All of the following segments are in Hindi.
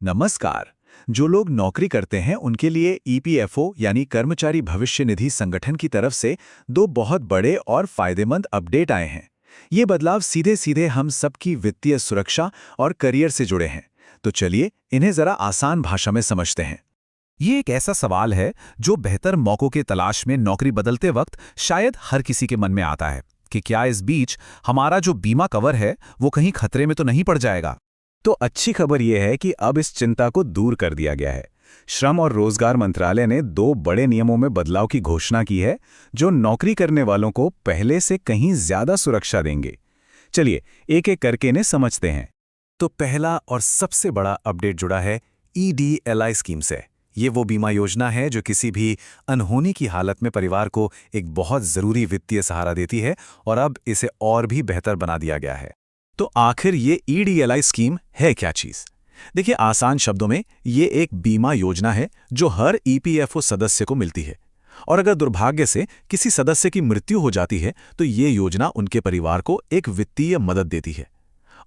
नमस्कार। जो लोग नौकरी करते हैं उनके लिए ईपीएफओ यानी कर्मचारी भविष्य निधि संगठन की तरफ से दो बहुत बड़े और फायदेमंद अपडेट आए हैं। ये बदलाव सीधे सीधे हम सबकी वित्तीय सुरक्षा और करियर से जुड़े हैं। तो चलिए इन्हें जरा आसान भाषा में समझते हैं। ये एक ऐसा सवाल है जो बेहतर मौकों के तलाश में नौकरी बदलते वक्त शायद हर किसी के मन में आता है कि क्या इस बीच हमारा जो बीमा कवर है वो कहीं खतरे में तो नहीं पड़ जाएगा। तो अच्छी खबर यह है कि अब इस चिंता को दूर कर दिया गया है। श्रम और रोजगार मंत्रालय ने दो बड़े नियमों में बदलाव की घोषणा की है जो नौकरी करने वालों को पहले से कहीं ज्यादा सुरक्षा देंगे। चलिए एक एक करके इन्हें समझते हैं। तो पहला और सबसे बड़ा अपडेट जुड़ा है ईडीएलआई स्कीम से। ये वो बीमा योजना है जो किसी भी अनहोनी की हालत में परिवार को एक बहुत ज़रूरी वित्तीय सहारा देती है और अब इसे और भी बेहतर बना दिया गया है। तो आखिर ये ईडीएलआई स्कीम है क्या चीज़? देखिए, आसान शब्दों में ये एक बीमा योजना है जो हर ईपीएफओ सदस्य को मिलती है और अगर दुर्भाग्य से किसी सदस्य की मृत्यु हो जाती है तो ये योजना उनके परिवार को एक वित्तीय मदद देती है।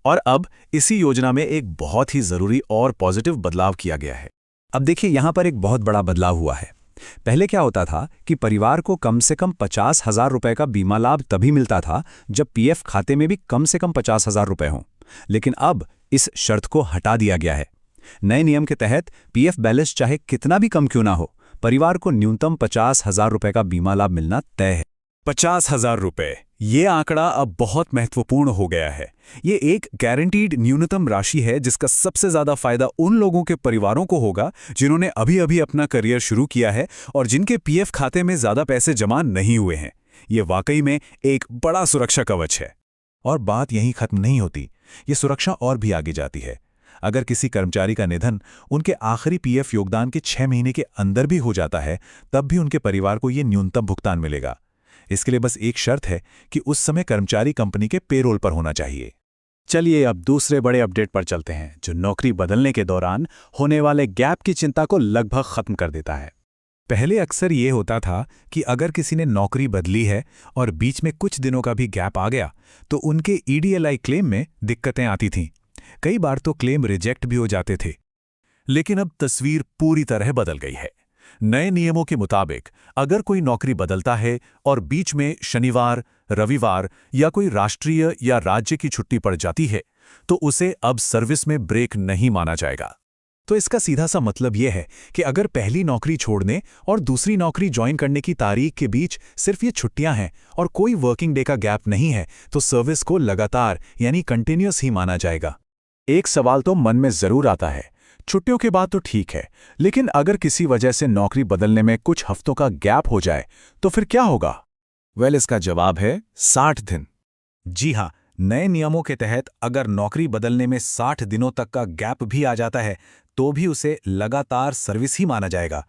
और अब इसी योजना में एक बहुत ही ज़रूरी और पॉजिटिव बदलाव किया गया है। अब देखिए, यहाँ पर एक बहुत बड़ा बदलाव हुआ है। पहले क्या होता था कि परिवार को कम से कम 50,000 रुपए का बीमा लाभ तभी मिलता था जब पीएफ खाते में भी कम से कम 50,000 रुपए हों। लेकिन अब इस शर्त को हटा दिया गया है। नए नियम के तहत पीएफ बैलेंस चाहे कितना भी कम क्यों ना हो, परिवार को न्यूनतम 50,000 रुपए का बीमा लाभ मिलना तय है। 50,000 रुपए, ये आंकड़ा अब बहुत महत्वपूर्ण हो गया है। ये एक गारंटीड न्यूनतम राशि है जिसका सबसे ज्यादा फायदा उन लोगों के परिवारों को होगा जिन्होंने अभी अभी अपना करियर शुरू किया है और जिनके पीएफ खाते में ज्यादा पैसे जमा नहीं हुए हैं। ये वाकई में एक बड़ा सुरक्षा कवच है। और बात यहीं खत्म नहीं होती, ये सुरक्षा और भी आगे जाती है। अगर किसी कर्मचारी का निधन उनके आखिरी पीएफ योगदान के 6 महीने के अंदर भी हो जाता है, तब भी उनके परिवार को ये न्यूनतम भुगतान मिलेगा। इसके लिए बस एक शर्त है कि उस समय कर्मचारी कंपनी के पेरोल पर होना चाहिए। चलिए अब दूसरे बड़े अपडेट पर चलते हैं जो नौकरी बदलने के दौरान होने वाले गैप की चिंता को लगभग खत्म कर देता है। पहले अक्सर ये होता था कि अगर किसी ने नौकरी बदली है और बीच में कुछ दिनों का भी गैप आ गया तो उनके ईडीएलआई क्लेम में दिक्कतें आती थीं। कई बार तो क्लेम रिजेक्ट भी हो जाते थे। लेकिन अब तस्वीर पूरी तरह बदल गई है। नए नियमों के मुताबिक अगर कोई नौकरी बदलता है और बीच में शनिवार, रविवार या कोई राष्ट्रीय या राज्य की छुट्टी पड़ जाती है तो उसे अब सर्विस में ब्रेक नहीं माना जाएगा। तो इसका सीधा सा मतलब यह है कि अगर पहली नौकरी छोड़ने और दूसरी नौकरी ज्वाइन करने की तारीख के बीच सिर्फ ये छुट्टियां हैं और कोई वर्किंग डे का गैप नहीं है तो सर्विस को लगातार यानी कंटिन्यूअस ही माना जाएगा। एक सवाल तो मन में जरूर आता है, छुट्टियों के बाद तो ठीक है, लेकिन अगर किसी वजह से नौकरी बदलने में कुछ हफ्तों का गैप हो जाए तो फिर क्या होगा? इसका जवाब है 60 दिन। जी हाँ, नए नियमों के तहत अगर नौकरी बदलने में 60 दिनों तक का गैप भी आ जाता है तो भी उसे लगातार सर्विस ही माना जाएगा।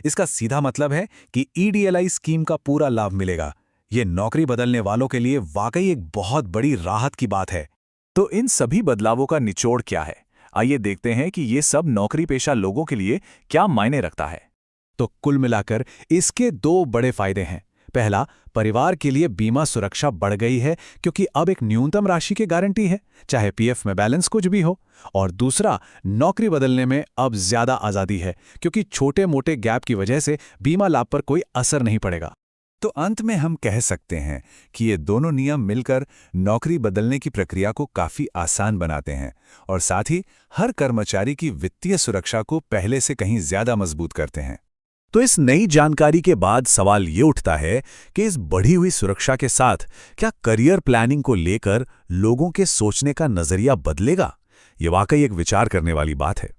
इसका सीधा मतलब है कि ईडीएलआई स्कीम का पूरा लाभ मिलेगा। ये नौकरी बदलने वालों के लिए वाकई एक बहुत बड़ी राहत की बात है। तो इन सभी बदलावों का निचोड़ क्या है? आइए देखते हैं कि ये सब नौकरी पेशा लोगों के लिए क्या मायने रखता है। तो कुल मिलाकर इसके दो बड़े फायदे हैं। पहला, परिवार के लिए बीमा सुरक्षा बढ़ गई है क्योंकि अब एक न्यूनतम राशि की गारंटी है, चाहे पीएफ में बैलेंस कुछ भी हो। और दूसरा, नौकरी बदलने में अब ज्यादा आज़ादी है क्योंकि छोटे मोटे गैप की वजह से बीमा लाभ पर कोई असर नहीं पड़ेगा। तो अंत में हम कह सकते हैं कि ये दोनों नियम मिलकर नौकरी बदलने की प्रक्रिया को काफ़ी आसान बनाते हैं और साथ ही हर कर्मचारी की वित्तीय सुरक्षा को पहले से कहीं ज्यादा मजबूत करते हैं। तो इस नई जानकारी के बाद सवाल ये उठता है कि इस बढ़ी हुई सुरक्षा के साथ क्या करियर प्लानिंग को लेकर लोगों के सोचने का नजरिया बदलेगा? ये वाकई एक विचार करने वाली बात है।